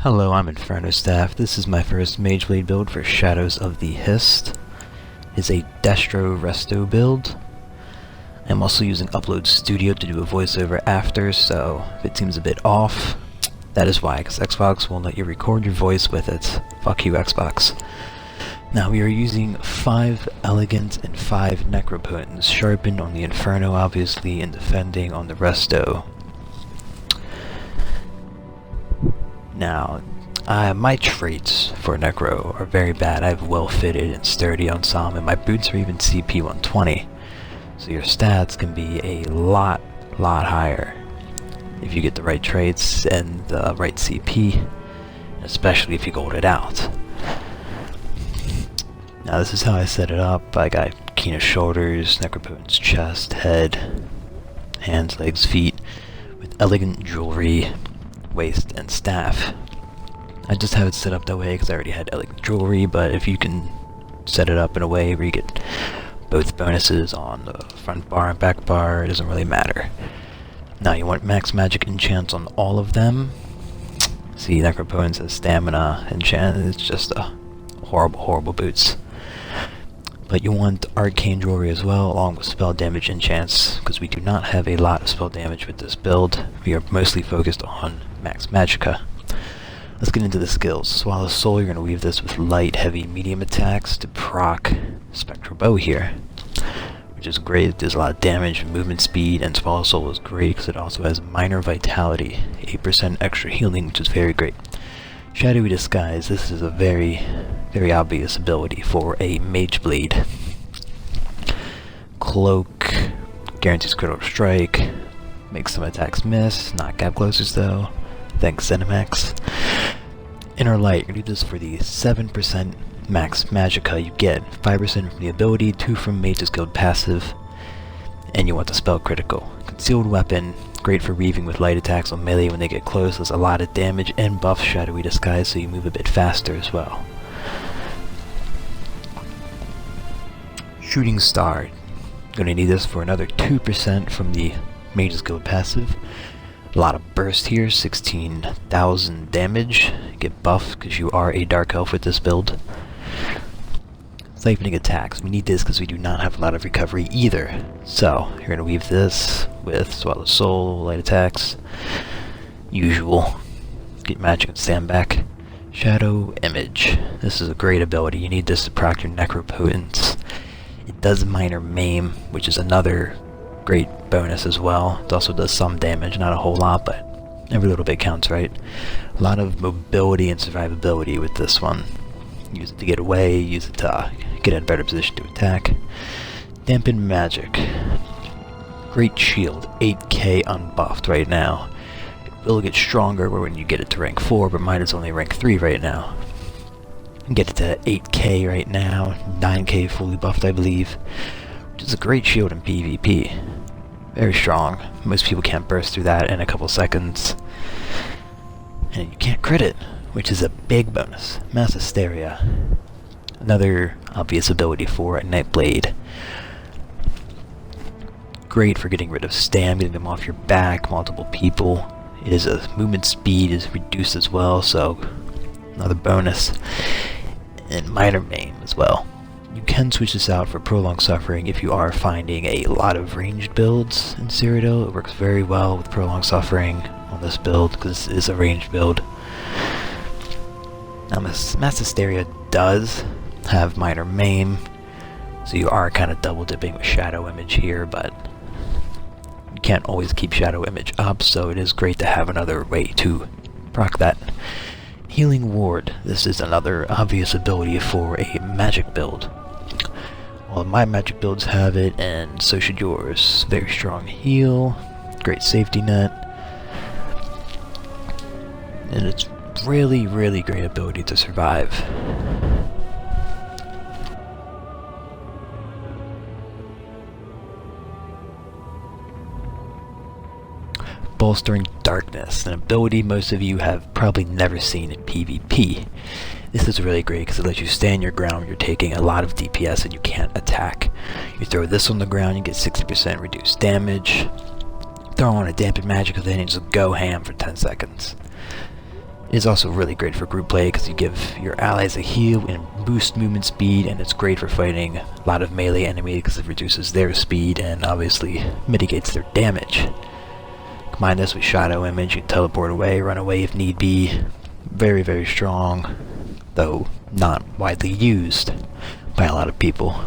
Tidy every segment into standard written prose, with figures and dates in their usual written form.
Hello, I'm Inferno Staff. This is my first Mageblade build for Shadows of the Hist. It's a Destro Resto build. I'm also using Upload Studio to do a voiceover after, so if it seems a bit off, that is why, because Xbox won't let you record your voice with it. Fuck you, Xbox. Now we are using 5 Elegant and 5 Necropotents, sharpened on the Inferno obviously, and defending on the Resto. Now, my traits for Necro are very bad. I have well-fitted and sturdy on some, and my boots are even CP 120. So your stats can be a lot higher if you get the right traits and the right CP, especially if you gold it out. Now this is how I set it up. I got Keener shoulders, Necropotent's chest, head, hands, legs, feet, with elegant jewelry, waist, and staff. I just have it set up that way because I already had elegant jewelry, but if you can set it up in a way where you get both bonuses on the front bar and back bar, it doesn't really matter. Now you want max magic enchants on all of them. See, Necropotent says stamina enchant, it's just a horrible boots. But you want arcane jewelry as well, along with spell damage enchants, because we do not have a lot of spell damage with this build. We are mostly focused on max magicka. Let's get into the skills. Swallow Soul, you're going to weave this with light, heavy, medium attacks to proc Spectral Bow here, which is great. It does a lot of damage, movement speed, and Swallow Soul is great because it also has minor vitality, 8% extra healing, which is very great. Shadowy Disguise, this is a very obvious ability for a Mageblade. Cloak guarantees critical strike, makes some attacks miss, not gap closers though. Thanks, Zenimax. Inner Light, you're going to do this for the 7% max magicka you get. 5% from the ability, 2 from Mage's Guild passive, and you want the spell critical. Concealed Weapon, great for weaving with light attacks on melee when they get close, does a lot of damage, and buffs Shadowy Disguise so you move a bit faster as well. Shooting Star, going to need this for another 2% from the Mage's Guild passive. A lot of burst here, 16,000 damage. You get buffed because you are a Dark Elf with this build. Siphoning attacks, we need this because we do not have a lot of recovery either. So, you're going to weave this with Swallow Soul, light attacks, usual. Get magic and stand back. Shadow Image, this is a great ability. You need this to proc your Necropotents. It does minor maim, which is another great bonus as well. It also does some damage, not a whole lot, but every little bit counts, right? A lot of mobility and survivability with this one. Use it to get away, use it to get in a better position to attack. Dampen Magic. Great shield, 8k unbuffed right now. It will get stronger when you get it to rank 4, but mine is only rank 3 right now. Get it to 8k right now, 9k fully buffed I believe, which is a great shield in PvP. Very strong. Most people can't burst through that in a couple seconds. And you can't crit it, which is a big bonus. Mass Hysteria. Another obvious ability for a Nightblade. Great for getting rid of stam, getting them off your back, multiple people. It is a movement speed is reduced as well, so another bonus. And minor maim as well. You can switch this out for Prolonged Suffering if you are finding a lot of ranged builds in Cyrodiil. It works very well with Prolonged Suffering on this build because it is a ranged build. Now Mass Hysteria does have minor maim, so you are kind of double dipping with Shadow Image here, but you can't always keep Shadow Image up, so it is great to have another way to proc that. Healing Ward, this is another obvious ability for a magic build. All of my magic builds have it, and so should yours. Very strong heal, great safety net, and it's really great ability to survive. Bolstering Darkness, an ability most of you have probably never seen in PvP. This is really great because it lets you stand your ground when you're taking a lot of DPS and you can't attack. You throw this on the ground, you get 60% reduced damage. Throw on a Dampen Magic, then you just go ham for 10 seconds. It is also really great for group play because you give your allies a heal and boost movement speed, and it's great for fighting a lot of melee enemies because it reduces their speed and obviously mitigates their damage. Combine this with Shadow Image, you can teleport away, run away if need be. Very, very strong, though not widely used by a lot of people.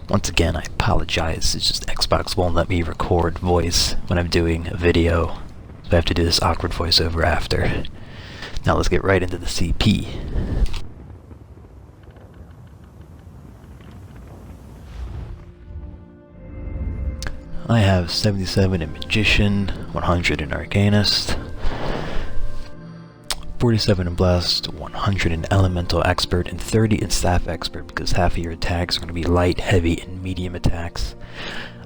Once again, I apologize, it's just Xbox won't let me record voice when I'm doing a video, so I have to do this awkward voiceover after. Now let's get right into the CP. I have 77 in Magician, 100 in Arcanist, 47 in Blessed, 100 in Elemental Expert, and 30 in Staff Expert because half of your attacks are going to be light, heavy, and medium attacks.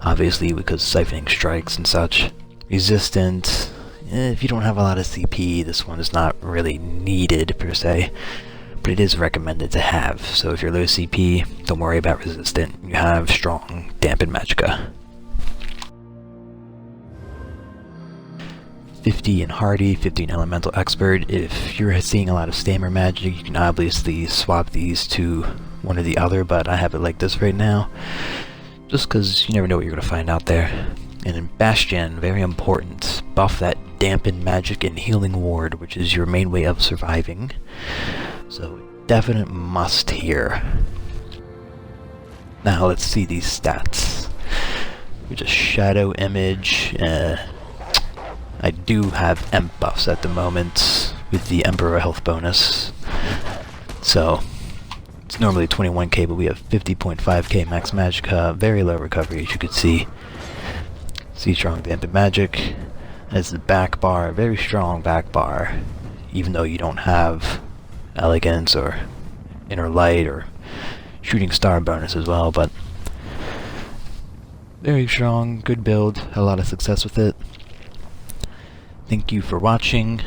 Obviously because siphoning strikes and such. Resistant, if you don't have a lot of CP, this one is not really needed per se, but it is recommended to have. So if you're low CP, don't worry about Resistant. You have strong Dampen Magicka. 50 in Hardy, 50 in Elemental Expert. If you're seeing a lot of Stammer Magic, you can obviously swap these to one or the other, but I have it like this right now, just because you never know what you're going to find out there. And in Bastion, very important, buff that Dampen Magic and Healing Ward, which is your main way of surviving. So, definite must here. Now let's see these stats. We just Shadow Image, I do have Emp buffs at the moment with the Emperor health bonus, so it's normally 21k, but we have 50.5k max Magicka, very low recovery as you could see. Strong Dampen Magic as the back bar, very strong back bar, even though you don't have Elegance or Inner Light or Shooting Star bonus as well, but very strong, good build, had a lot of success with it. Thank you for watching.